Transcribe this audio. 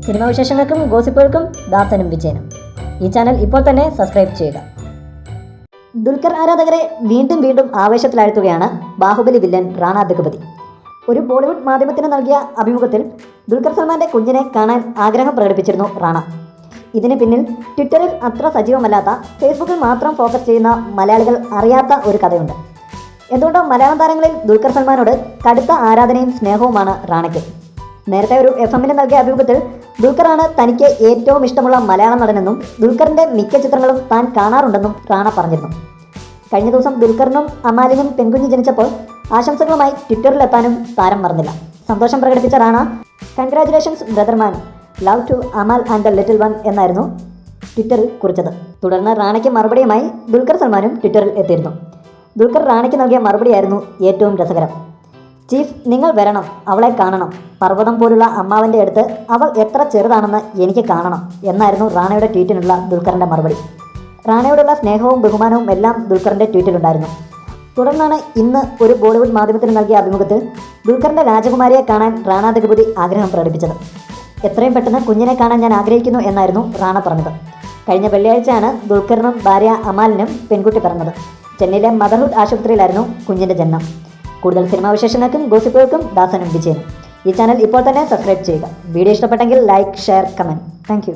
Cinema വിശേഷങ്ങൾക്കും ഗോസിപ്പുകൾക്കും ദാസനും വിജയനും ഈ channel ഇപ്പോൾ തന്നെ സബ്സ്ക്രൈബ് ചെയ്യുക. ദുൽഖർ ആരാധകരെ വീണ്ടും വീണ്ടും ആവേശത്തിലാഴ്ത്തുകയാണ് ബാഹുബലി വില്ലൻ റാണ ദഗ്പതി. ഒരു ബോളിവുഡ് മാധ്യമത്തിന് നൽകിയ അഭിമുഖത്തിൽ ദുൽഖർ സൽമാൻ്റെ കുഞ്ഞിനെ കാണാൻ ആഗ്രഹം പ്രകടിപ്പിച്ചിരുന്നു റാണ. ഇതിന് പിന്നിൽ ട്വിറ്ററിൽ അത്ര സജീവമല്ലാത്ത ഫേസ്ബുക്കിൽ മാത്രം ഫോക്കസ് ചെയ്യുന്ന മലയാളികൾ അറിയാത്ത ഒരു കഥയുണ്ട്. എന്തുകൊണ്ടോ മലയാളം താരങ്ങളിൽ ദുൽഖർ സൽമാനോട് കടുത്ത ആരാധനയും സ്നേഹവുമാണ് റാണയ്ക്ക്. നേരത്തെ ഒരു FM-ന് നൽകിയ അഭിമുഖത്തിൽ ദുൽഖറാണ് തനിക്ക് ഏറ്റവും ഇഷ്ടമുള്ള മലയാളം നടനെന്നും ദുൽഖറിൻ്റെ മിക്ക ചിത്രങ്ങളും താൻ കാണാറുണ്ടെന്നും റാണ പറഞ്ഞിരുന്നു. കഴിഞ്ഞ ദിവസം ദുൽഖറിനും അമാലിനും പെൺകുഞ്ഞ് ജനിച്ചപ്പോൾ ആശംസകളുമായി ട്വിറ്ററിലെത്താനും താരം മറന്നില്ല. സന്തോഷം പ്രകടിപ്പിച്ച Rana congratulations brother man, love to Amal and the little one എന്നായിരുന്നു ട്വിറ്ററിൽ കുറിച്ചത്. തുടർന്ന് റാണയ്ക്ക് മറുപടിയുമായി ദുൽഖർ സൽമാനും ട്വിറ്ററിൽ എത്തിയിരുന്നു. ദുൽഖർ റാണയ്ക്ക് നൽകിയ മറുപടിയായിരുന്നു ഏറ്റവും രസകരം. ചീഫ്, നിങ്ങൾ വരണം, അവളെ കാണണം. പർവ്വതം പോലുള്ള അമ്മാവൻ്റെ അടുത്ത് അവൾ എത്ര ചെറുതാണെന്ന് എനിക്ക് കാണണം എന്നായിരുന്നു റാണയുടെ ട്വീറ്റിനുള്ള ദുൽഖറിൻ്റെ മറുപടി. റാണയോടുള്ള സ്നേഹവും ബഹുമാനവും എല്ലാം ദുൽഖറിൻ്റെ ട്വീറ്റിലുണ്ടായിരുന്നു. തുടർന്നാണ് ഇന്ന് ഒരു ബോളിവുഡ് മാധ്യമത്തിന് നൽകിയ അഭിമുഖത്തിൽ ദുൽഖറിൻ്റെ രാജകുമാരിയെ കാണാൻ റാണ ദഗ്പതി ആഗ്രഹം പ്രകടിപ്പിച്ചത്. എത്രയും പെട്ടെന്ന് കുഞ്ഞിനെ കാണാൻ ഞാൻ ആഗ്രഹിക്കുന്നു എന്നായിരുന്നു റാണ പറഞ്ഞത്. കഴിഞ്ഞ വെള്ളിയാഴ്ചയാണ് ദുൽഖറിനും ഭാര്യ അമാലിനും പെൺകുട്ടി പിറന്നത്. ചെന്നൈയിലെ മദർഹുഡ് ആശുപത്രിയിലായിരുന്നു കുഞ്ഞിൻ്റെ ജനനം. കൂടുതൽ സിനിമാ വിശേഷങ്ങൾക്കും ഗോസിപ്പുകൾക്കും ദാസനും വിജയനും ഈ ചാനൽ ഇപ്പോൾ തന്നെ സബ്സ്ക്രൈബ് ചെയ്യുക. വീഡിയോ ഇഷ്ടപ്പെട്ടെങ്കിൽ ലൈക്ക്, ഷെയർ, കമൻറ്റ്. താങ്ക്